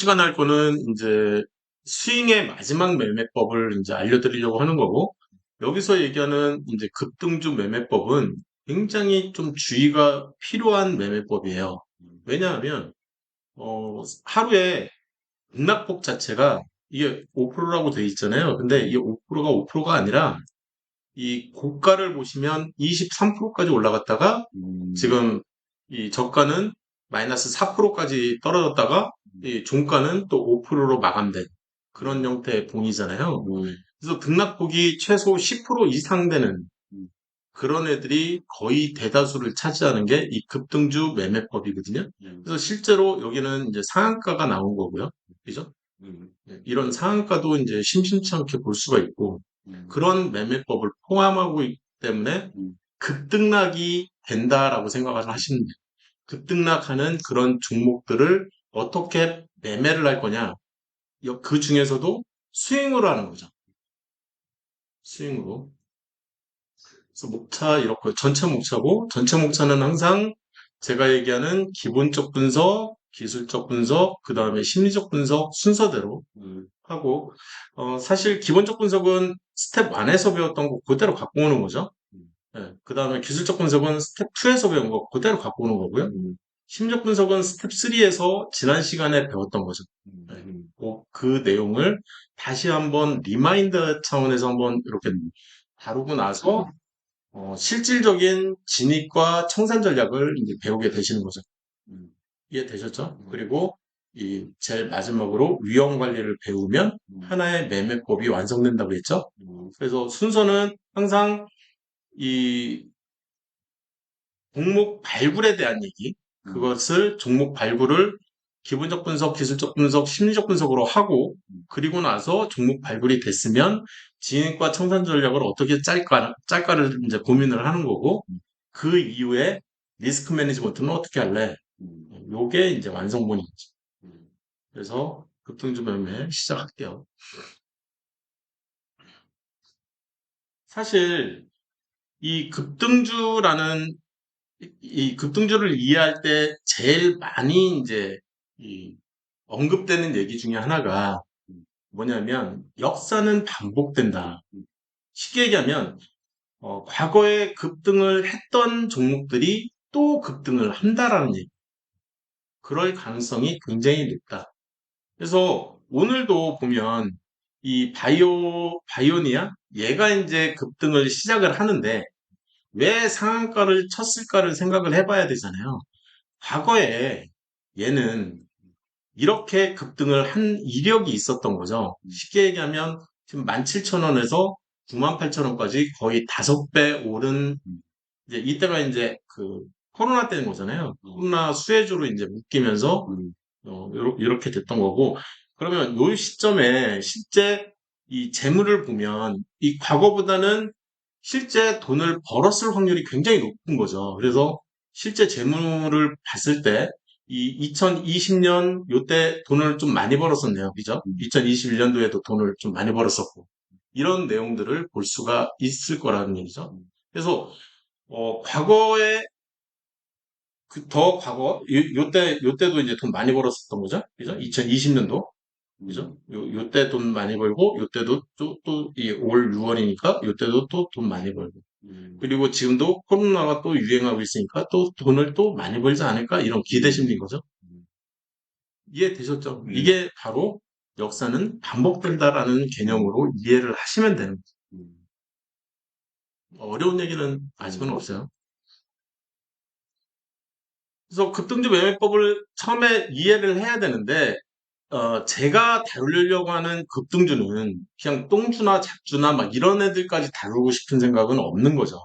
시간 할 거는 이제 스윙의 마지막 매매법을 이제 알려드리려고 하는 거고, 여기서 얘기하는 이제 급등주 매매법은 굉장히 좀 주의가 필요한 매매법이에요. 왜냐하면, 하루에 급락폭 자체가 이게 5%라고 돼 있잖아요. 근데 이 5%가 5%가 아니라 이 고가를 보시면 23%까지 올라갔다가 지금 이 저가는 마이너스 4%까지 떨어졌다가 이 종가는 또 5%로 마감된 그런 형태의 봉이잖아요. 그래서 등락폭이 최소 10% 이상 되는 그런 애들이 거의 대다수를 차지하는 게 이 급등주 매매법이거든요. 그래서 실제로 여기는 이제 상한가가 나온 거고요. 그죠? 네, 이런 상한가도 이제 심심치 않게 볼 수가 있고, 그런 매매법을 포함하고 있기 때문에 급등락이 된다라고 생각을 하시면 돼요. 급등락하는 그런 종목들을 어떻게 매매를 할 거냐. 그 중에서도 스윙으로 하는 거죠. 스윙으로. 그래서 목차 이렇게 전체 목차고, 전체 목차는 항상 제가 얘기하는 기본적 분석, 기술적 분석, 그 다음에 심리적 분석 순서대로 하고, 사실 기본적 분석은 스텝 1에서 배웠던 거 그대로 갖고 오는 거죠. 그 다음에 기술적 분석은 스텝 2에서 배운 거 그대로 갖고 오는 거고요. 심리적 분석은 스텝 3에서 지난 시간에 배웠던 거죠. 네, 그 내용을 다시 한번 리마인드 차원에서 한번 이렇게 다루고 나서 실질적인 진입과 청산 전략을 이제 배우게 되시는 거죠. 이해되셨죠? 그리고 이 제일 마지막으로 위험 관리를 배우면 하나의 매매법이 완성된다고 했죠? 그래서 순서는 항상 이 종목 발굴에 대한 얘기, 그것을 종목 발굴을 기본적 분석, 기술적 분석, 심리적 분석으로 하고, 그리고 나서 종목 발굴이 됐으면 진입과 청산 전략을 어떻게 짤까를 이제 고민을 하는 거고, 그 이후에 리스크 매니지먼트는 어떻게 할래? 요게 이제 완성본이죠. 그래서 급등주 매매 시작할게요. 사실 이 급등주라는 이 급등주를 이해할 때 제일 많이 이제 이 언급되는 얘기 중에 하나가 뭐냐면 역사는 반복된다. 쉽게 얘기하면 과거에 급등을 했던 종목들이 또 급등을 한다라는 얘기. 그럴 가능성이 굉장히 높다. 그래서 오늘도 보면 이 바이오니아 얘가 이제 급등을 시작을 하는데 왜 상한가를 쳤을까를 생각을 해봐야 되잖아요. 과거에 얘는 이렇게 급등을 한 이력이 있었던 거죠. 쉽게 얘기하면 지금 17,000원에서 98,000원까지 거의 5배 오른 이제 이때가 이제 그 코로나 때인 거잖아요. 코로나 수혜주로 이제 묶이면서 이렇게 됐던 거고 그러면 요 시점에 실제 이 재물을 보면 이 과거보다는 실제 돈을 벌었을 확률이 굉장히 높은 거죠. 그래서 실제 재물을 봤을 때 이 2020년 요때 돈을 좀 많이 벌었었네요. 그죠? 2021년도에도 돈을 좀 많이 벌었었고 이런 내용들을 볼 수가 있을 거라는 얘기죠. 그래서 과거에 더 과거 요때도 이제 돈 많이 벌었었던 거죠. 그죠? 2020년도 그죠? 요때 돈 많이 벌고 요때도 올 6월이니까 요때도 또 돈 많이 벌고 그리고 지금도 코로나가 또 유행하고 있으니까 또 돈을 또 많이 벌지 않을까 이런 기대 심리인 거죠. 이해되셨죠? 이게 바로 역사는 반복된다라는 개념으로 이해를 하시면 되는 거죠. 어려운 얘기는 아직은 없어요. 그래서 급등주 매매법을 처음에 이해를 해야 되는데 제가 다루려고 하는 급등주는 그냥 똥주나 잡주나 막 이런 애들까지 다루고 싶은 생각은 없는 거죠.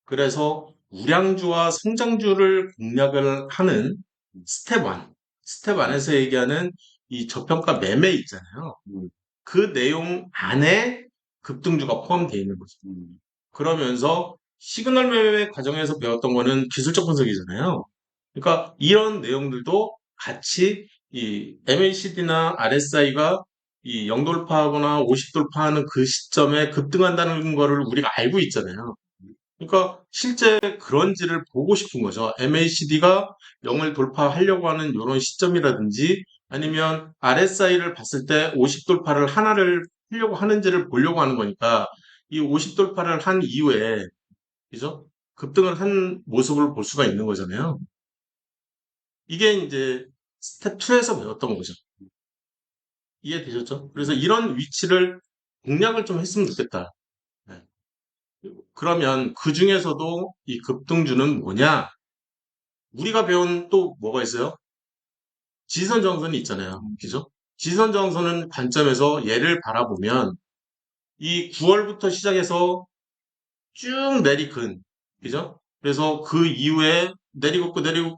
그래서 우량주와 성장주를 공략을 하는 스텝 1. 스텝 1에서 얘기하는 이 저평가 매매 있잖아요. 그 내용 안에 급등주가 포함되어 있는 거죠. 그러면서 시그널 매매 과정에서 배웠던 거는 기술적 분석이잖아요. 그러니까 이런 내용들도 같이 이 MACD나 RSI가 이 0돌파하거나 50돌파하는 그 시점에 급등한다는 거를 우리가 알고 있잖아요. 그러니까 실제 그런지를 보고 싶은 거죠. MACD가 0을 돌파하려고 하는 이런 시점이라든지 아니면 RSI를 봤을 때 50 돌파를 하나를 하려고 하는지를 보려고 하는 거니까 이 50 돌파를 한 이후에 그죠? 급등을 한 모습을 볼 수가 있는 거잖아요. 이게 이제 스텝 2에서 배웠던 거죠. 이해되셨죠? 그래서 이런 위치를 공략을 좀 했으면 좋겠다. 네. 그러면 그 중에서도 이 급등주는 뭐냐? 우리가 배운 또 뭐가 있어요? 지선정선이 있잖아요. 그죠? 지선정선은 관점에서 얘를 바라보면 이 9월부터 시작해서 쭉 내리근, 그죠? 그래서 그 이후에 내리고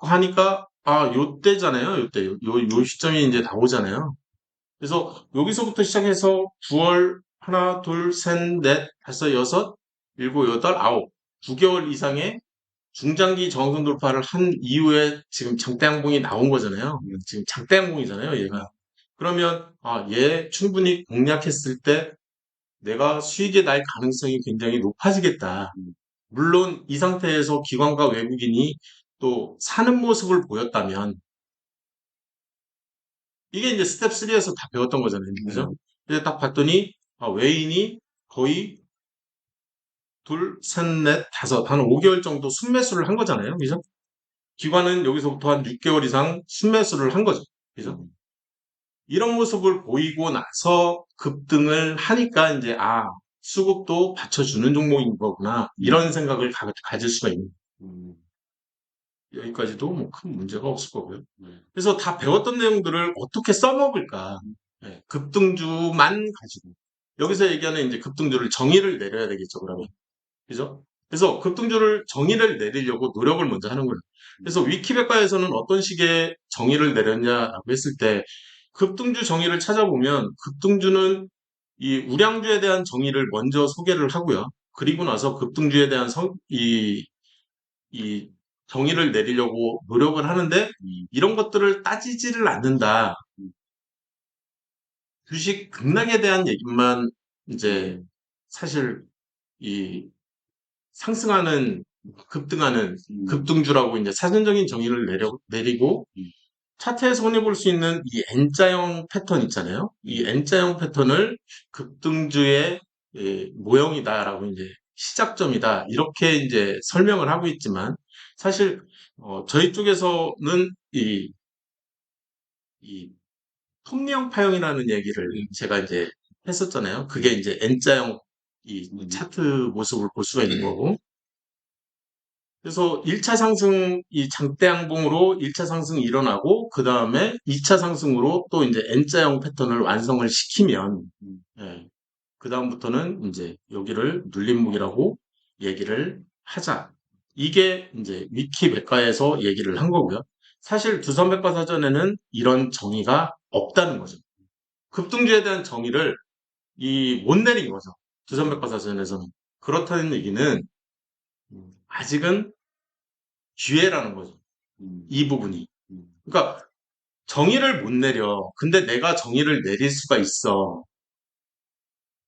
하니까 요때잖아요. 요 시점이 이제 나오잖아요. 그래서 여기서부터 시작해서 9월 하나, 둘, 셋, 넷, 다섯, 여섯, 일곱, 여덟, 아홉 9개월 이상의 중장기 저항선 돌파를 한 이후에 지금 장대양봉이 나온 거잖아요. 지금 장대양봉이잖아요, 얘가. 그러면 얘 충분히 공략했을 때 내가 수익에 날 가능성이 굉장히 높아지겠다. 물론 이 상태에서 기관과 외국인이 또 사는 모습을 보였다면 이게 이제 스텝 3에서 다 배웠던 거잖아요. 그죠? 근데 딱 봤더니 외인이 거의 둘, 셋, 넷, 다섯, 한 5개월 정도 순매수를 한 거잖아요. 그죠? 기관은 여기서부터 한 6개월 이상 순매수를 한 거죠. 그죠? 이런 모습을 보이고 나서 급등을 하니까 이제 수급도 받쳐주는 종목인 거구나. 이런 생각을 가질 수가 있는. 음, 여기까지도 뭐 큰 문제가 없을 거고요. 그래서 다 배웠던 내용들을 어떻게 써먹을까? 네, 급등주만 가지고. 여기서 얘기하는 이제 급등주를 정의를 내려야 되겠죠, 그러면. 그죠? 그래서 급등주를 정의를 내리려고 노력을 먼저 하는 거예요. 그래서 위키백과에서는 어떤 식의 정의를 내렸냐라고 했을 때 급등주 정의를 찾아보면 급등주는 이 우량주에 대한 정의를 먼저 소개를 하고요. 그리고 나서 급등주에 대한 이 정의를 내리려고 노력을 하는데 이런 것들을 따지지를 않는다. 주식 급락에 대한 얘기만 이제 사실 이 상승하는 급등하는 급등주라고 이제 사전적인 정의를 내리고 차트에서 손해볼 수 있는 이 N자형 패턴 있잖아요. 이 N자형 패턴을 급등주의 모형이다라고 이제 시작점이다 이렇게 이제 설명을 하고 있지만 사실 저희 쪽에서는 이 톱니형 파형이라는 얘기를 제가 이제 했었잖아요. 그게 이제 N자형 이 차트 모습을 볼 수가 있는 거고 그래서 1차 상승, 이 장대양봉으로 1차 상승이 일어나고, 그 다음에 2차 상승으로 또 이제 N자형 패턴을 완성을 시키면, 그 다음부터는 이제 여기를 눌림목이라고 얘기를 하자. 이게 이제 위키백과에서 얘기를 한 거고요. 사실 두산백과사전에는 이런 정의가 없다는 거죠. 급등주에 대한 정의를 못 내린 거죠. 두산백과사전에서는. 그렇다는 얘기는 아직은 기회라는 거죠. 이 부분이. 그러니까 정의를 못 내려. 근데 내가 정의를 내릴 수가 있어.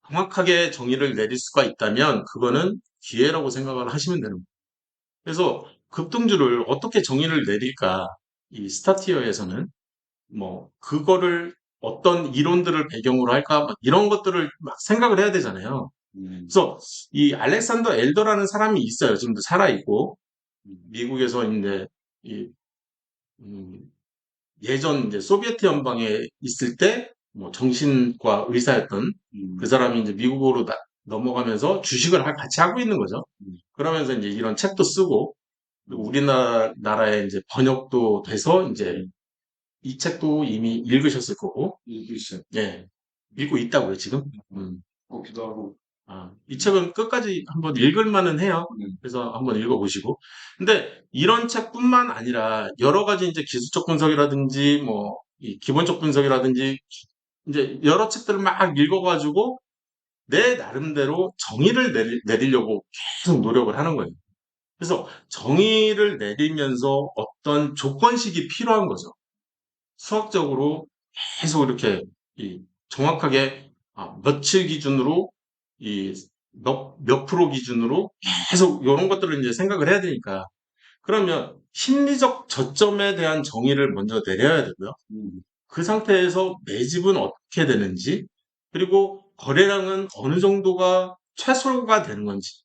정확하게 정의를 내릴 수가 있다면 그거는 기회라고 생각을 하시면 되는 거예요. 그래서 급등주를 어떻게 정의를 내릴까? 이 스타티어에서는 뭐 그거를 어떤 이론들을 배경으로 할까? 막 이런 것들을 막 생각을 해야 되잖아요. 그래서 이 알렉산더 엘더라는 사람이 있어요. 지금도 살아있고 미국에서 이제 이 음, 예전 이제 소비에트 연방에 있을 때 뭐 정신과 의사였던 그 사람이 이제 미국으로 넘어가면서 주식을 같이 하고 있는 거죠. 그러면서 이제 이런 책도 쓰고 그리고 우리나라에 이제 번역도 돼서 이제 이 책도 이미 읽으셨을 거고. 읽으셨어요. 예. 읽고 있다고요, 지금? 기도 하고. 이 책은 끝까지 한번 읽을 만은 해요. 그래서 한번 읽어보시고. 근데 이런 책뿐만 아니라 여러 가지 이제 기술적 분석이라든지 뭐, 이 기본적 분석이라든지 이제 여러 책들을 막 읽어가지고 내 나름대로 정의를 내리려고 계속 노력을 하는 거예요. 그래서 정의를 내리면서 어떤 조건식이 필요한 거죠. 수학적으로 계속 이렇게 정확하게 며칠 기준으로 몇 프로 기준으로 계속 이런 것들을 이제 생각을 해야 되니까 그러면 심리적 저점에 대한 정의를 먼저 내려야 되고요. 그 상태에서 매집은 어떻게 되는지, 그리고 거래량은 어느 정도가 최소가 되는 건지,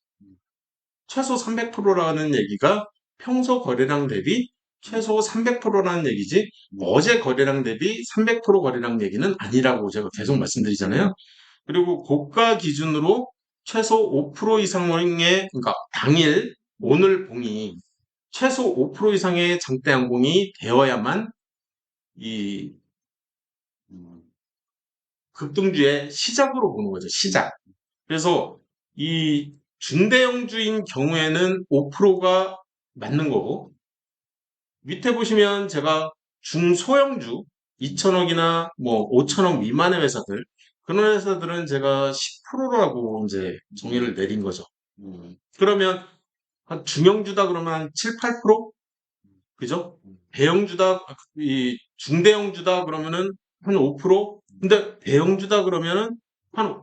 최소 300%라는 얘기가 평소 거래량 대비 최소 300%라는 얘기지, 어제 거래량 대비 300% 거래량 얘기는 아니라고 제가 계속 말씀드리잖아요. 그리고 고가 기준으로 최소 5% 이상의, 그러니까 당일 오늘 봉이 최소 5% 이상의 장대 양봉이 되어야만 이 급등주의 시작으로 보는 거죠. 시작. 그래서 이 중대형주인 경우에는 5%가 맞는 거고, 밑에 보시면 제가 중소형주 2천억이나 뭐 5천억 미만의 회사들, 그런 회사들은 제가 10%라고 이제 정의를 내린 거죠. 그러면 한 중형주다 그러면 한 7, 8%? 그죠? 대형주다, 이 중대형주다 그러면은 한 5%? 근데 대형주다 그러면은 한,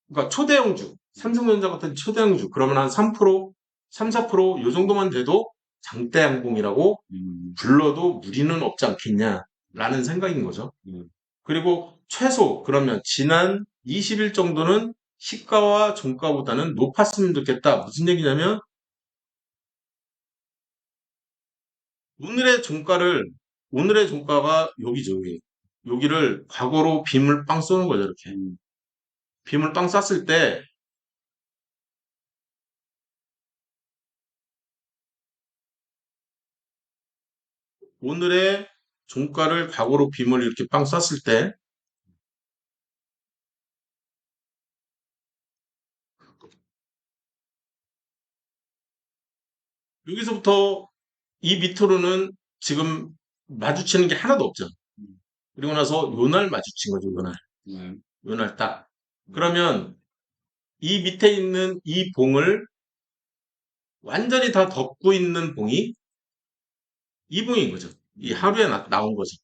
그러니까 초대형주, 삼성전자 같은 초대형주, 그러면 한 3%, 3, 4%, 요 정도만 돼도 장대양봉이라고 불러도 무리는 없지 않겠냐라는 생각인 거죠. 그리고 최소, 그러면 지난 20일 정도는 시가와 종가보다는 높았으면 좋겠다. 무슨 얘기냐면, 오늘의 종가를, 오늘의 종가가 여기죠, 여기. 여기를 과거로 빔을 빵 쏘는 거죠, 이렇게. 빔을 빵 쐈을 때, 오늘의 종가를 과거로 빔을 이렇게 빵 쐈을 때, 여기서부터 이 밑으로는 지금 마주치는 게 하나도 없죠. 그리고 나서 요날 마주친 거죠, 요날. 요날 딱. 그러면 이 밑에 있는 이 봉을 완전히 다 덮고 있는 봉이 이 봉인 거죠. 이 하루에 나온 거죠.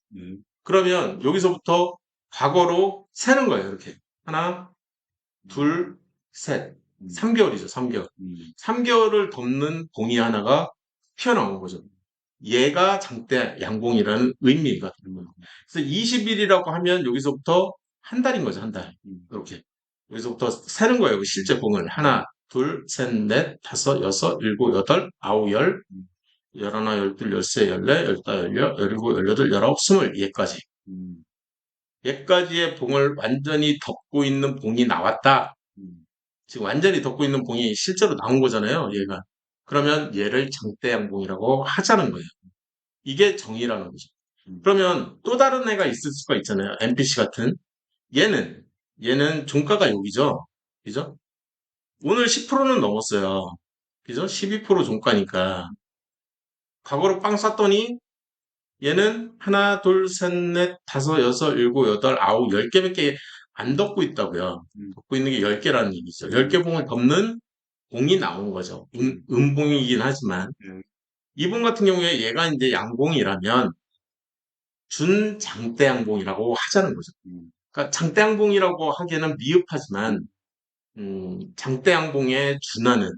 그러면 여기서부터 과거로 세는 거예요, 이렇게. 하나, 둘, 셋. 3개월이죠, 3개월. 3개월을 덮는 봉이 하나가 튀어나온 거죠. 얘가 장대 양봉이라는 의미가 되는 거예요. 그래서 20일이라고 하면 여기서부터 한 달인 거죠, 한 달. 이렇게. 여기서부터 세는 거예요, 그 실제 봉을. 하나, 둘, 셋, 넷, 다섯, 여섯, 일곱, 여덟, 아홉, 열, 열하나, 열둘, 열세, 열네, 열다, 열여, 열일곱, 열여덟, 열아홉, 스물, 얘까지. 얘까지의 봉을 완전히 덮고 있는 봉이 나왔다. 지금 완전히 덮고 있는 봉이 실제로 나온 거잖아요, 얘가. 그러면 얘를 장대양봉이라고 하자는 거예요. 이게 정의라는 거죠. 그러면 또 다른 애가 있을 수가 있잖아요. MPC 같은. 얘는, 얘는 종가가 여기죠. 그죠? 오늘 10%는 넘었어요. 그죠? 12% 종가니까. 과거로 빵 쌌더니 얘는 하나, 둘, 셋, 넷, 다섯, 여섯, 일곱, 여덟, 아홉, 10개밖에 안 덮고 있다고요. 덮고 있는 게 10개라는 얘기죠. 10개 봉을 덮는 봉이 나온 거죠. 음봉이긴 하지만. 이봉 같은 경우에 얘가 이제 양봉이라면 준장대양봉이라고 하자는 거죠. 그러니까 장대양봉이라고 하기에는 미흡하지만 장대양봉에 준하는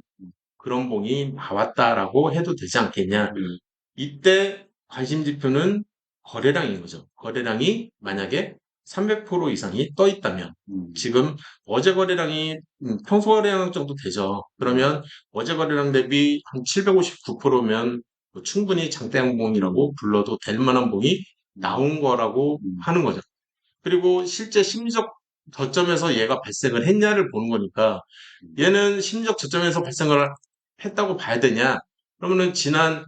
그런 봉이 나왔다라고 해도 되지 않겠냐. 이때 관심 지표는 거래량인 거죠. 거래량이 만약에 300% 이상이 떠 있다면 지금 어제 거래량이 평소 거래량 정도 되죠. 그러면 어제 거래량 대비 한 759%면 충분히 장대양봉이라고 불러도 될 만한 봉이 나온 거라고 하는 거죠. 그리고 실제 심리적 저점에서 얘가 발생을 했냐를 보는 거니까 얘는 심리적 저점에서 발생을 했다고 봐야 되냐? 그러면은 지난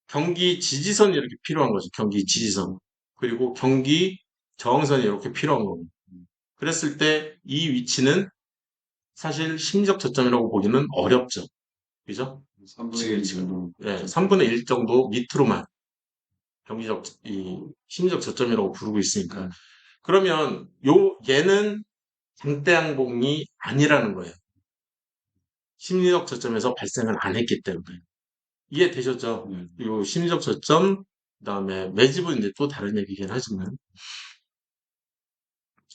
경기 지지선이 이렇게 필요한 거죠. 경기 지지선. 그리고 경기 저항선이 이렇게 필요한 거고. 그랬을 때 이 위치는 사실 심리적 저점이라고 보기는 어렵죠. 그죠? 3분의 1 정도. 네, 3분의 1 정도 밑으로만 경기적, 심리적 저점이라고 부르고 있으니까. 그러면 얘는 장대양봉이 아니라는 거예요. 심리적 저점에서 발생을 안 했기 때문에. 이해되셨죠? 요 심리적 저점, 그다음에 매집은 이제 또 다른 얘기긴 하지만.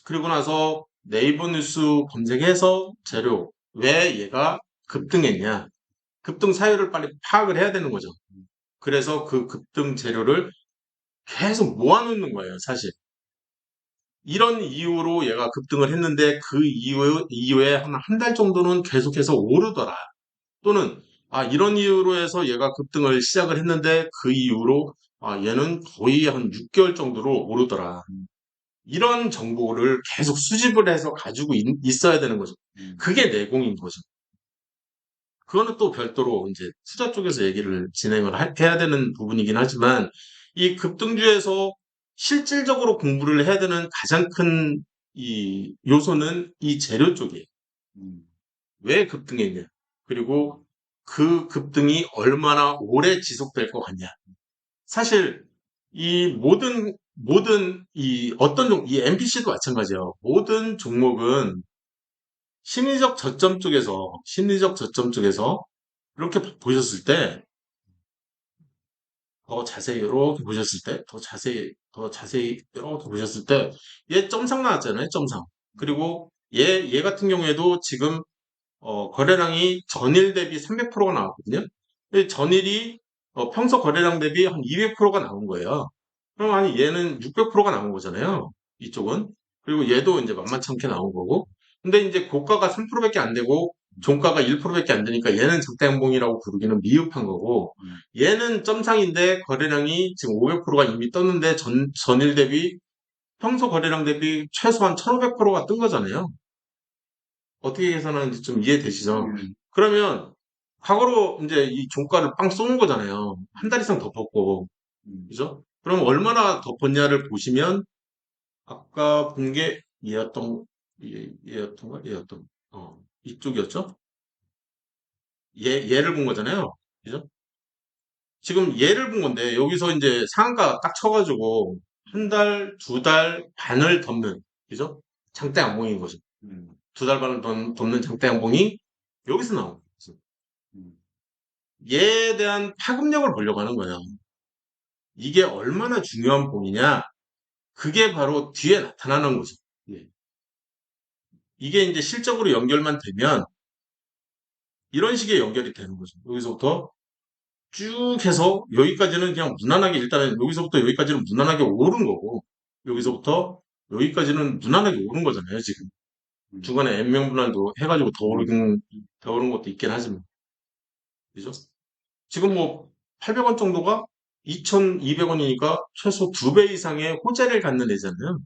그리고 나서 네이버 뉴스 검색해서 재료, 왜 얘가 급등했냐? 급등 사유를 빨리 파악을 해야 되는 거죠. 그래서 그 급등 재료를 계속 모아놓는 거예요, 사실. 이런 이유로 얘가 급등을 했는데 그 이후에 한 달 정도는 계속해서 오르더라. 또는 이런 이유로 해서 얘가 급등을 시작을 했는데 그 이후로 얘는 거의 한 6개월 정도로 오르더라. 이런 정보를 계속 수집을 해서 가지고 있어야 되는 거죠. 그게 내공인 거죠. 그거는 또 별도로 이제 투자 쪽에서 얘기를 진행을 해야 되는 부분이긴 하지만 이 급등주에서 실질적으로 공부를 해야 되는 가장 큰 이 요소는 이 재료 쪽이에요. 왜 급등했냐? 그리고 그 급등이 얼마나 오래 지속될 것 같냐? 사실 이 모든 이 이 MPC도 마찬가지예요. 모든 종목은 심리적 저점 쪽에서 이렇게 보셨을 때 더 자세히 이렇게 보셨을 때 더 자세히 이렇게 보셨을 때 얘 점상 나왔잖아요. 점상. 그리고 얘 같은 경우에도 지금 거래량이 전일 대비 300%가 나왔거든요. 근데 전일이 평소 거래량 대비 한 200%가 나온 거예요. 그럼 아니 얘는 600%가 나온 거잖아요. 이쪽은. 그리고 얘도 이제 만만찮게 나온 거고. 근데 이제 고가가 3%밖에 안 되고 종가가 1%밖에 안 되니까 얘는 적대 양봉이라고 부르기는 미흡한 거고 얘는 점상인데 거래량이 지금 500%가 이미 떴는데 전일 대비 평소 거래량 대비 최소한 1500%가 뜬 거잖아요. 어떻게 계산하는지 좀 이해되시죠? 그러면 과거로 이제 이 종가를 빵 쏘는 거잖아요. 한 달 이상 덮었고, 그죠? 그럼 얼마나 덮었냐를 보시면 아까 본 게 얘였던가? 얘였던, 이쪽이었죠? 얘를 본 거잖아요. 그죠? 지금 얘를 본 건데 여기서 이제 상한가 딱 쳐가지고 한 달, 두 달 반을 덮는, 그죠? 장대 양봉인 거죠. 두 달 반을 덮는 장대 양봉이 여기서 나온 거죠. 얘에 대한 파급력을 보려고 하는 거예요. 이게 얼마나 중요한 봉이냐? 그게 바로 뒤에 나타나는 거죠. 예. 이게 이제 실적으로 연결만 되면 이런 식의 연결이 되는 거죠. 여기서부터 쭉 해서 여기까지는 그냥 무난하게 일단은 여기서부터 여기까지는 무난하게 오른 거고 여기서부터 여기까지는 무난하게 오른 거잖아요, 지금. 중간에 N명분할도 해가지고 더 오른 것도 있긴 하지만. 그죠? 지금 뭐 800원 정도가 2,200원이니까 최소 2배 이상의 호재를 갖는 애잖아요.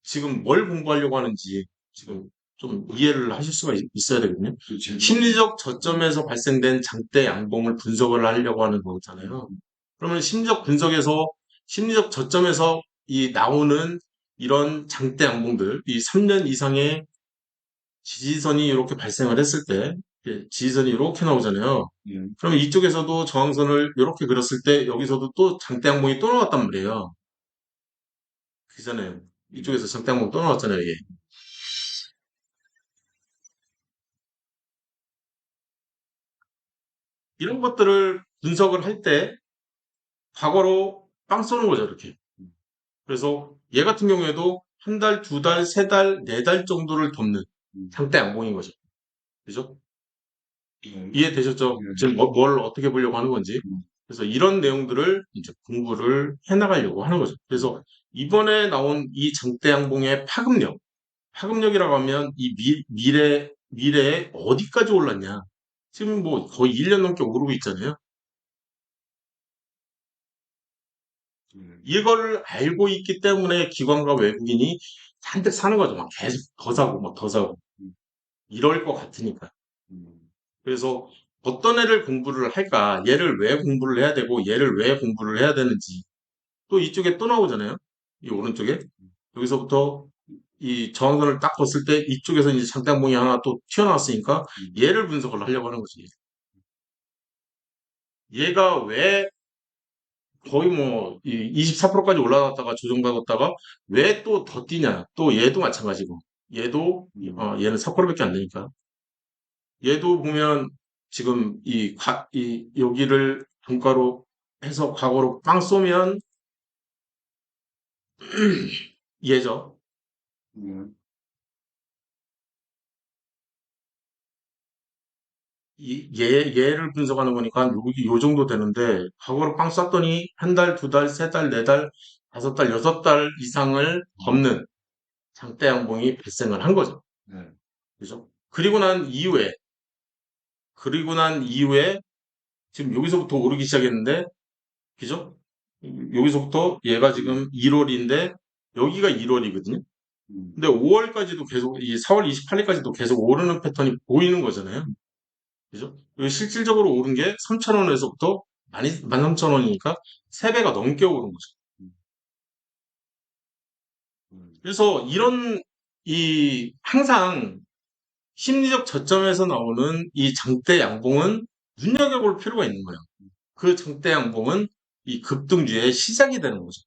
지금 뭘 공부하려고 하는지 지금 좀 이해를 하실 수가 있어야 되거든요. 심리적 저점에서 발생된 장대 양봉을 분석을 하려고 하는 거잖아요. 그러면 심리적 저점에서 이 나오는 이런 장대 양봉들, 이 3년 이상의 지지선이 이렇게 발생을 했을 때, 지지선이 이렇게 나오잖아요. 그러면 이쪽에서도 저항선을 이렇게 그렸을 때 여기서도 또 장대 양봉이 또 나왔단 말이에요. 그잖아요. 이쪽에서 장대 양봉 또 나왔잖아요, 이게. 이런 것들을 분석을 할 때 과거로 빵 쏘는 거죠, 이렇게. 그래서 얘 같은 경우에도 한 달, 두 달, 세 달, 네 달 정도를 덮는 장대 양봉인 거죠. 그죠? 이해되셨죠? 지금 뭘 어떻게 보려고 하는 건지. 그래서 이런 내용들을 이제 공부를 해나가려고 하는 거죠. 그래서 이번에 나온 이 장대 양봉의 파급력이라고 하면 이 미래에 어디까지 올랐냐. 지금 뭐 거의 1년 넘게 오르고 있잖아요. 이거를 알고 있기 때문에 기관과 외국인이 잔뜩 사는 거죠. 막 계속 더 사고, 막 더 사고. 이럴 것 같으니까. 그래서 어떤 애를 공부를 할까? 얘를 왜 공부를 해야 되고, 얘를 왜 공부를 해야 되는지. 또 이쪽에 또 나오잖아요. 이 오른쪽에. 여기서부터 이 저항선을 딱 봤을 때 이쪽에서 이제 장단봉이 하나 또 튀어나왔으니까 얘를 분석을 하려고 하는 거지. 얘가 왜 거의 뭐 24%까지 올라갔다가 조정받았다가 왜 또 더 뛰냐? 또 얘도 마찬가지고 얘도 얘는 4%밖에 안 되니까 얘도 보면 지금 이 여기를 종가로 해서 과거로 빵 쏘면 얘죠. 얘를 분석하는 거니까 요 정도 되는데, 과거로 빵 쌌더니 한 달, 두 달, 세 달, 네 달, 다섯 달, 여섯 달 이상을 덮는 장대 양봉이 발생을 한 거죠. 네. 그죠? 그리고 난 이후에, 지금 여기서부터 오르기 시작했는데, 그죠? 여기서부터 얘가 지금 1월인데, 여기가 1월이거든요. 근데 5월까지도 계속, 이 4월 28일까지도 계속 오르는 패턴이 보이는 거잖아요. 그죠? 여기 실질적으로 오른 게 3,000원에서부터 13,000원이니까 3배가 넘게 오른 거죠. 그래서 항상 심리적 저점에서 나오는 이 장대 양봉은 눈여겨볼 필요가 있는 거예요. 그 장대 양봉은 이 급등주의 시작이 되는 거죠.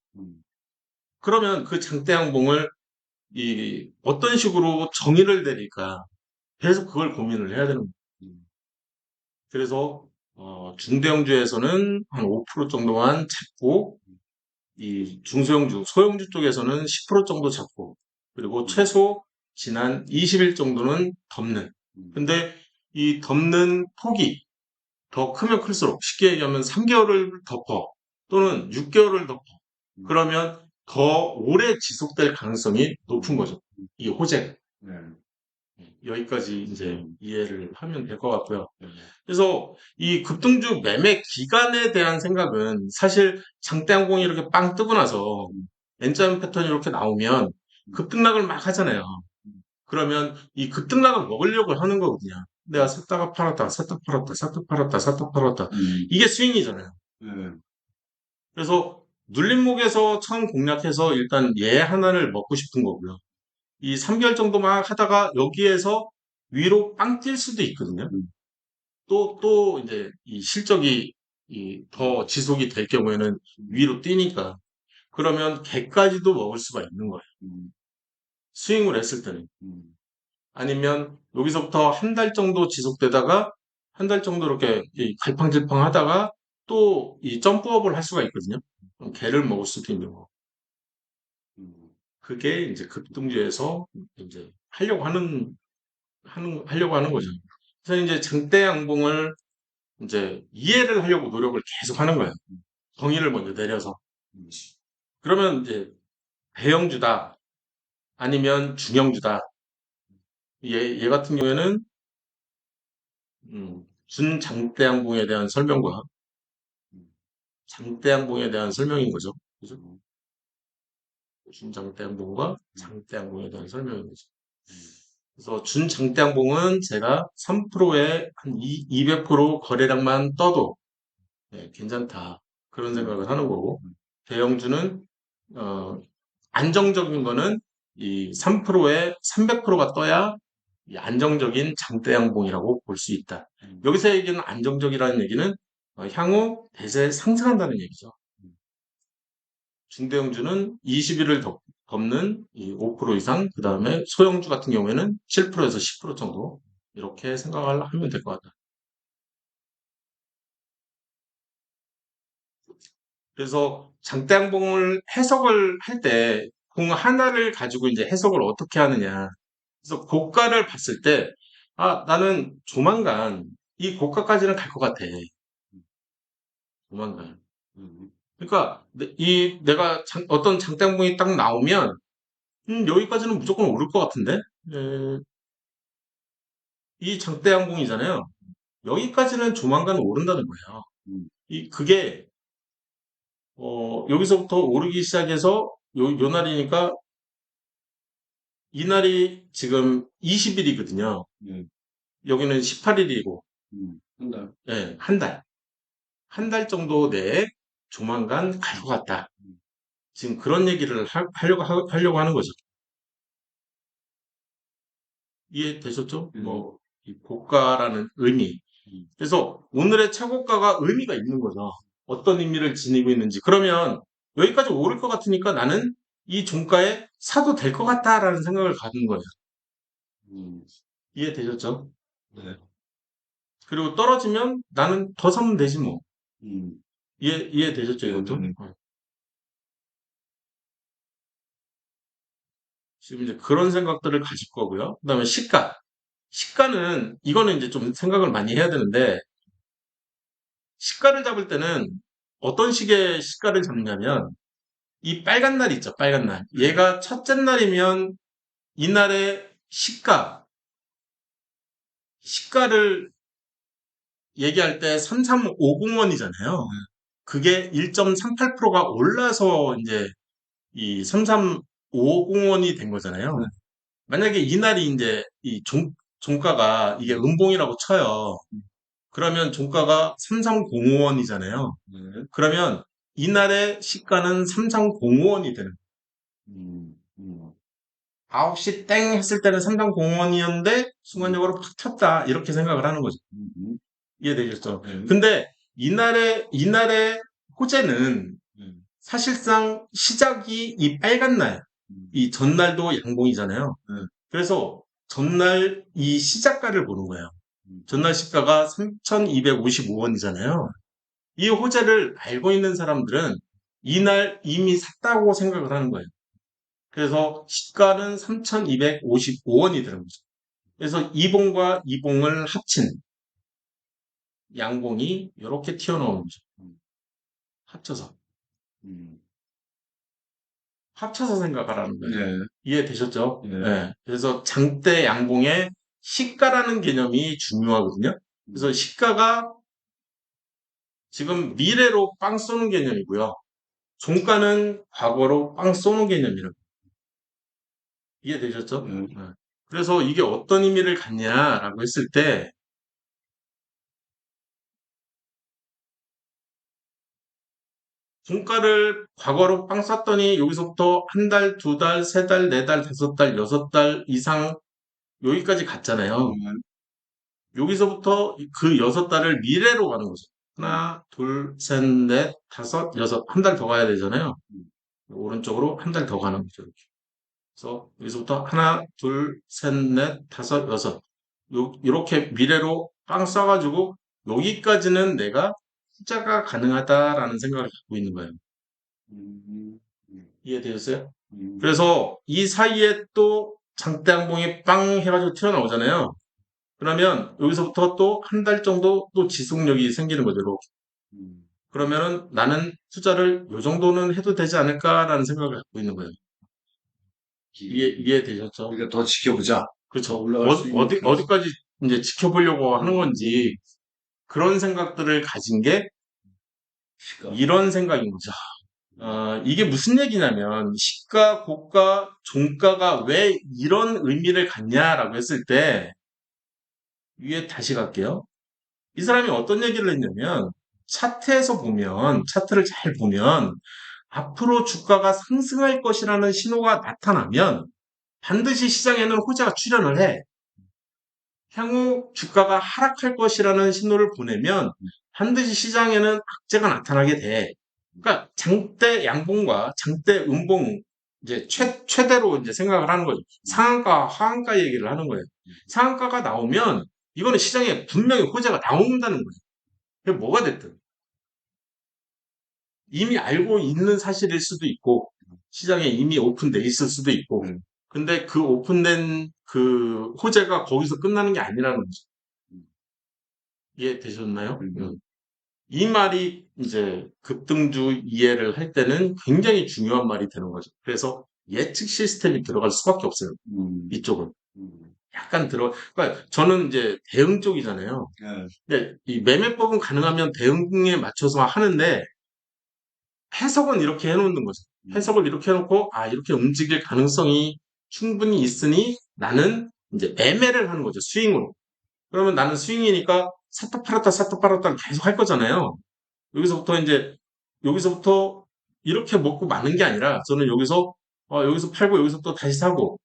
그러면 그 장대 양봉을 어떤 식으로 정의를 내릴까 계속 그걸 고민을 해야 되는 거예요. 그래서 중대형주에서는 한 5% 정도만 잡고 이 중소형주, 소형주 쪽에서는 10% 정도 잡고 그리고 최소 지난 20일 정도는 덮는. 근데 이 덮는 폭이 더 크면 클수록 쉽게 얘기하면 3개월을 덮어 또는 6개월을 덮어. 그러면 더 오래 지속될 가능성이 높은 거죠. 이 호재가. 네. 여기까지 이제 이해를 하면 될 것 같고요. 그래서 이 급등주 매매 기간에 대한 생각은 사실 장대항공이 이렇게 빵 뜨고 나서 N자형 패턴이 이렇게 나오면 급등락을 막 하잖아요. 그러면 이 급등락을 먹으려고 하는 거거든요. 내가 샀다가 팔았다, 샀다 팔았다, 샀다 팔았다, 샀다 팔았다. 이게 스윙이잖아요. 네. 그래서 눌림목에서 처음 공략해서 일단 얘 하나를 먹고 싶은 거고요. 이 3개월 정도 막 하다가 여기에서 위로 빵 뛸 수도 있거든요. 또 이제 이 실적이 더 지속이 될 경우에는 위로 뛰니까. 그러면 개까지도 먹을 수가 있는 거예요. 스윙을 했을 때는. 아니면 여기서부터 한 달 정도 지속되다가 한 달 정도 이렇게 갈팡질팡 하다가 또 이 점프업을 할 수가 있거든요. 그럼 개를 먹을 수도 있는 거. 그게 이제 급등주에서 이제 하려고 하는 거죠. 그래서 이제 장대 양봉을 이제 이해를 하려고 노력을 계속 하는 거예요. 정의를 먼저 내려서. 그러면 이제 대형주다 아니면 중형주다. 얘 같은 경우에는 준장대 양봉에 대한 설명과 장대 양봉에 대한 설명인 거죠. 그죠? 준장대 양봉과 장대 양봉에 대한 설명인 거죠. 그래서 준장대 양봉은 제가 3%에 한 200% 거래량만 떠도 괜찮다. 그런 생각을 하는 거고, 대형주는, 어, 안정적인 거는 이 3%에 300%가 떠야 이 안정적인 장대 양봉이라고 볼 수 있다. 여기서 얘기하는 안정적이라는 얘기는 향후 대세 상승한다는 얘기죠. 중대형주는 20일을 덮는 이 5% 이상, 그 다음에 소형주 같은 경우에는 7%에서 10% 정도 이렇게 생각을 하면 될 것 같다. 그래서 장대양봉을 해석을 할 때 공 하나를 가지고 이제 해석을 어떻게 하느냐. 그래서 고가를 봤을 때, 아, 나는 조만간 이 고가까지는 갈 것 같아. 조만간. 그러니까 내가 어떤 장대양봉이 딱 나오면 여기까지는 무조건 오를 것 같은데 이 장대양봉이잖아요. 여기까지는 조만간 오른다는 거예요. 그게 여기서부터 오르기 시작해서 요 날이니까 이날이 지금 20일이거든요. 여기는 18일이고, 한 달. 예, 한 달. 한 달 정도 내에 조만간 갈 것 같다. 지금 그런 얘기를 하려고 하는 거죠. 이해되셨죠? 뭐, 이 고가라는 의미. 그래서 오늘의 최고가가 의미가 있는 거죠. 어떤 의미를 지니고 있는지. 그러면 여기까지 오를 것 같으니까 나는 이 종가에 사도 될 것 같다라는 생각을 갖는 거예요. 이해되셨죠? 네. 그리고 떨어지면 나는 더 사면 되지 뭐. 이해되셨죠, 이것도? 네. 지금 이제 그런 생각들을 가질 거고요. 그 다음에 시가. 시가는, 이거는 이제 좀 생각을 많이 해야 되는데, 시가를 잡을 때는 어떤 식의 시가를 잡냐면, 이 빨간 날 있죠, 빨간 날. 얘가 첫째 날이면 이날의 시가를 얘기할 때 335공원이잖아요. 그게 1.38%가 올라서 이제 이 335공원이 된 거잖아요. 만약에 이날이 이제 이 종가가 이게 음봉이라고 쳐요. 그러면 종가가 3305원이잖아요. 그러면 이날의 시가는 3305원이 되는 음, 음, 9시 땡 했을 때는 3305원이었는데 순간적으로 팍 튀었다 이렇게 생각을 하는 거죠. 음, 이해되셨죠? 근데 이날의 호재는 사실상 시작이 이 빨간 날, 이 전날도 양봉이잖아요. 그래서 전날 이 시작가를 보는 거예요. 전날 시가가 3,255원이잖아요. 이 호재를 알고 있는 사람들은 이날 이미 샀다고 생각을 하는 거예요. 그래서 시가는 3,255원이 되는 거죠. 그래서 이봉과 이봉을 합친 양봉이 이렇게 튀어나오는 거죠. 합쳐서. 음. 합쳐서 생각하라는 거예요. 네. 이해되셨죠? 네. 네. 그래서 장대 양봉의 시가라는 개념이 중요하거든요. 그래서 시가가 지금 미래로 빵 쏘는 개념이고요. 종가는 과거로 빵 쏘는 개념이라고. 이해되셨죠? 네. 그래서 이게 어떤 의미를 갖냐라고 했을 때 종가를 과거로 빵 쐈더니 여기서부터 한 달, 두 달, 세 달, 네 달, 다섯 달, 여섯 달 이상 여기까지 갔잖아요. 여기서부터 그 여섯 달을 미래로 가는 거죠. 하나, 둘, 셋, 넷, 다섯, 여섯. 한 달 더 가야 되잖아요. 오른쪽으로 한 달 더 가는 거죠. 이렇게. 그래서 여기서부터 하나, 둘, 셋, 넷, 다섯, 여섯. 이렇게 미래로 빵 쏴가지고 여기까지는 내가 투자가 가능하다라는 생각을 갖고 있는 거예요. 음, 이해되셨어요? 음, 그래서 이 사이에 또 장대양봉이 빵 해가지고 튀어나오잖아요. 그러면 여기서부터 또 한 달 정도 또 지속력이 생기는 거죠. 이렇게. 음. 그러면은 나는 투자를 요 정도는 해도 되지 않을까라는 생각을 갖고 있는 거예요. 이해되셨죠? 우리가 더 지켜보자. 그렇죠. 올라갈 수 있는 가능성. 어디까지 이제 지켜보려고 하는 건지 그런 생각들을 가진 게 시가. 이런 생각인 거죠. 이게 무슨 얘기냐면 시가, 고가, 종가가 왜 이런 의미를 갖냐라고 했을 때 위에 다시 갈게요. 이 사람이 어떤 얘기를 했냐면 차트를 잘 보면 앞으로 주가가 상승할 것이라는 신호가 나타나면 반드시 시장에는 호재가 출현을 해. 향후 주가가 하락할 것이라는 신호를 보내면 반드시 시장에는 악재가 나타나게 돼. 그러니까 장대 양봉과 장대 음봉 이제 최대로 이제 생각을 하는 거죠. 상한가, 하한가 얘기를 하는 거예요. 상한가가 나오면 이거는 시장에 분명히 호재가 나온다는 거예요. 그게 뭐가 됐든 이미 알고 있는 사실일 수도 있고 시장에 이미 오픈돼 있을 수도 있고 근데 그 오픈된 그 호재가 거기서 끝나는 게 아니라는 거죠. 이해되셨나요? 이 말이 이제 급등주 이해를 할 때는 굉장히 중요한 말이 되는 거죠. 그래서 예측 시스템이 들어갈 수밖에 없어요. 이쪽은. 약간 그러니까 저는 이제 대응 쪽이잖아요. 네. 근데 이 매매법은 가능하면 대응에 맞춰서 하는데 해석은 이렇게 해놓는 거죠. 해석을 이렇게 해놓고, 이렇게 움직일 가능성이 충분히 있으니 나는 이제 매매를 하는 거죠. 스윙으로. 그러면 나는 스윙이니까 사타 팔았다 계속 할 거잖아요. 여기서부터 이제, 여기서부터 이렇게 먹고 마는 게 아니라 저는 여기서 팔고 여기서 또 다시 사고,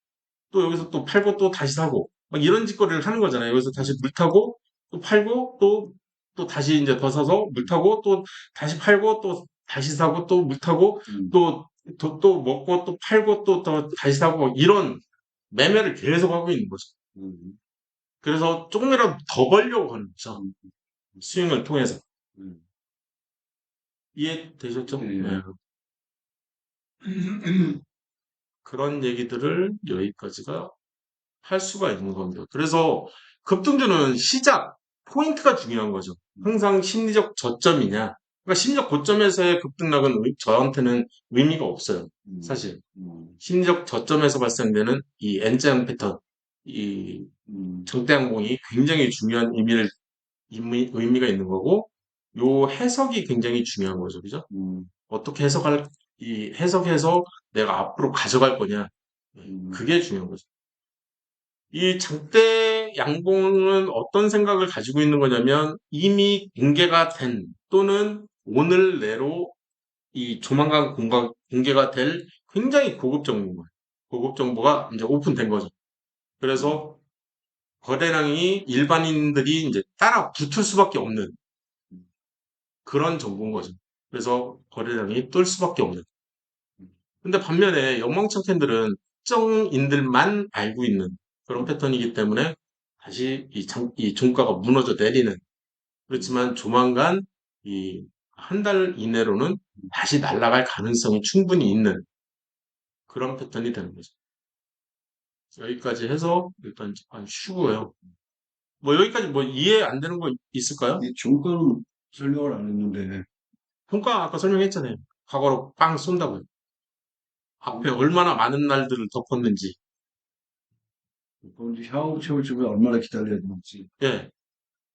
또 여기서 또 팔고 또 다시 사고, 막 이런 짓거리를 하는 거잖아요. 여기서 다시 물 타고, 또 팔고, 또 다시 이제 더 사서 물 타고, 또 다시 팔고, 또 다시 사고, 또 물 타고, 또 먹고, 또 팔고, 또 다시 사고, 막 이런 매매를 계속 하고 있는 거죠. 그래서 조금이라도 더 벌려고 하는 거죠. 스윙을 통해서. 이해되셨죠? 네. 그런 얘기들을 여기까지가 할 수가 있는 겁니다. 그래서 급등주는 시작, 포인트가 중요한 거죠. 항상 심리적 저점이냐. 그러니까 심리적 고점에서의 급등락은 저한테는 의미가 없어요. 음, 사실. 음, 심리적 저점에서 발생되는 이 N자형 패턴, 이 음, 정대항공이 굉장히 중요한 의미가 있는 거고, 요 해석이 굉장히 중요한 거죠. 그죠? 음, 어떻게 이 해석해서 내가 앞으로 가져갈 거냐. 그게 중요한 거죠. 이 장대 양봉은 어떤 생각을 가지고 있는 거냐면 이미 공개가 된 또는 오늘 내로 이 조만간 공개가 될 굉장히 고급 정보예요. 고급 정보가 이제 오픈된 거죠. 그래서 거래량이 일반인들이 이제 따라 붙을 수밖에 없는 그런 정보인 거죠. 그래서 거래량이 뜰 수밖에 없는. 근데 반면에 영망청 캔들은 특정인들만 알고 있는 그런 패턴이기 때문에 다시 이 종가가 무너져 내리는. 그렇지만 조만간 이 한 달 이내로는 다시 날아갈 가능성이 충분히 있는 그런 패턴이 되는 거죠. 여기까지 해서 일단 잠깐 쉬고요. 뭐 여기까지 뭐 이해 안 되는 거 있을까요? 이 종가는 설명을 안 했는데, 평가 아까 설명했잖아요. 과거로 빵 쏜다고요. 앞에 얼마나 많은 날들을 덮었는지. 그건 이제 향후 채울 적에 얼마나 기다려야 되는지. 예.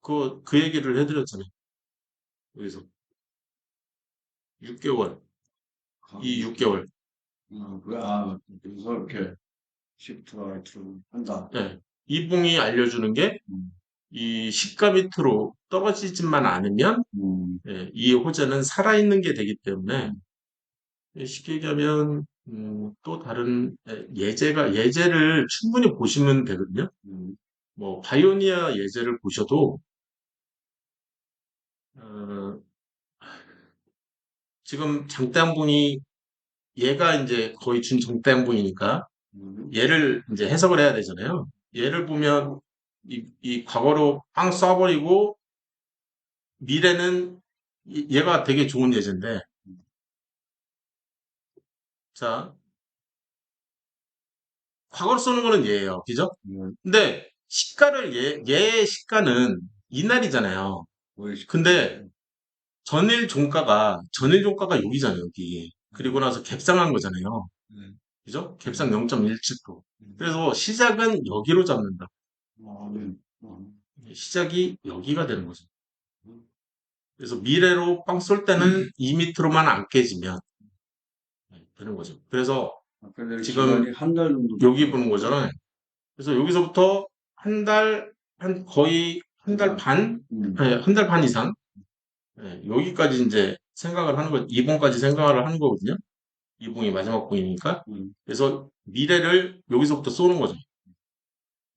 그 얘기를 해드렸잖아요. 여기서 6개월. 이 6개월. 그래서 이렇게 시프트 라이트로 한다. 예. 이봉이 알려주는 게 음, 이 시가 밑으로 떨어지지만 않으면 음, 예, 이 호재는 살아있는 게 되기 때문에 음, 쉽게 얘기하면 또 다른 예제를 충분히 보시면 되거든요. 음, 뭐 바이오니아 예제를 보셔도 어, 지금 장대양봉이 얘가 이제 거의 준정대양봉이니까 음, 얘를 이제 해석을 해야 되잖아요. 얘를 보면 이 과거로 빵 쏴버리고 미래는 얘가 되게 좋은 예제인데 자 과거로 쏘는 거는 얘예요. 그죠? 음, 근데 얘의 시가는 이날이잖아요. 보이시죠? 근데 전일 종가가 여기잖아요, 여기. 그리고 나서 갭상한 거잖아요. 네. 그죠? 갭상 음, 0.17%. 음, 그래서 시작은 여기로 잡는다. 네. 시작이 여기가 되는 거죠. 음, 그래서 미래로 빵 쏠 때는 이 밑으로만 안 깨지면 되는 거죠. 그래서 아까 내가 지금 기간이 한 달 정도 여기 됐다고 보는 그랬죠? 거잖아요. 그래서 여기서부터 거의 한 달 기간. 반? 음, 네, 한 달 반 이상? 여기까지 이제 생각을 하는 거, 이봉까지 생각을 하는 거거든요. 이봉이 마지막 봉이니까. 음, 그래서 미래를 여기서부터 쏘는 거죠.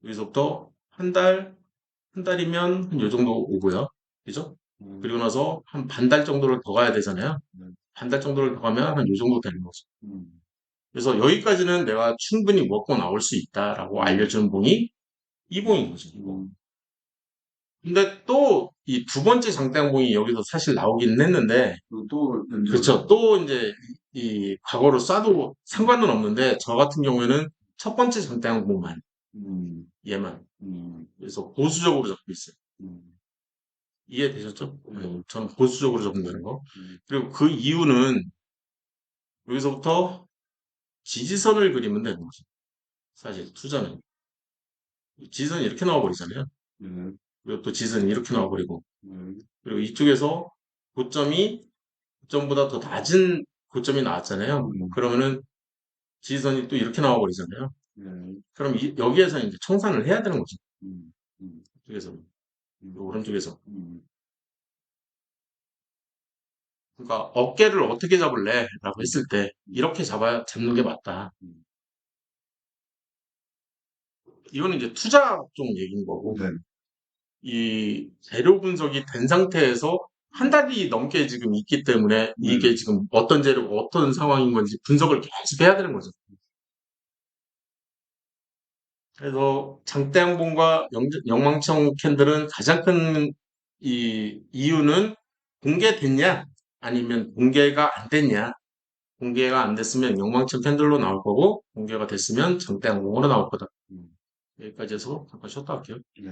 여기서부터 한 달이면 한 요 정도 오고요. 그죠? 음, 그리고 나서 한 반달 정도를 더 가야 되잖아요. 음, 반 달 정도를 더 가면 한 요 정도 되는 거죠. 음, 그래서 여기까지는 내가 충분히 먹고 나올 수 있다라고 음, 알려주는 봉이 이 봉인 거죠. 이 봉. 음, 근데 또 이 두 번째 장대항봉이 여기서 사실 나오기는 했는데, 그리고 또 연결을, 그렇죠. 또 이제 이 과거로 쏴도 상관은 없는데, 저 같은 경우에는 첫 번째 장대항봉만, 음, 얘만. 음, 그래서 보수적으로 잡고 있어요. 음, 이해되셨죠? 네. 저는 보수적으로 접근되는 거. 음, 그리고 그 이유는 여기서부터 지지선을 그리면 되는 거죠. 사실 투자는. 지지선이 이렇게 나와버리잖아요. 네, 그리고 또 지지선이 이렇게 나와버리고. 네, 그리고 이쪽에서 고점이 고점보다 더 낮은 고점이 나왔잖아요. 음, 그러면은 지지선이 또 이렇게 나와버리잖아요. 네, 그럼 여기에서 이제 청산을 해야 되는 거죠. 음, 음, 이쪽에서. 음, 오른쪽에서. 음, 그러니까 어깨를 어떻게 잡을래? 라고 음, 했을 때 이렇게 잡는 게 맞다. 음, 이거는 이제 투자 쪽 얘기인 거고. 네, 이 재료 분석이 된 상태에서 한 달이 넘게 지금 있기 때문에 네, 이게 지금 어떤 재료가 어떤 상황인 건지 분석을 계속 해야 되는 거죠. 그래서 장대양봉과 영망청 캔들은 가장 큰 이 이유는 공개됐냐 아니면 공개가 안 됐냐. 공개가 안 됐으면 영망청 캔들로 나올 거고 공개가 됐으면 장대양봉으로 나올 거다. 음. 여기까지 해서 잠깐 쉬었다 할게요. 네.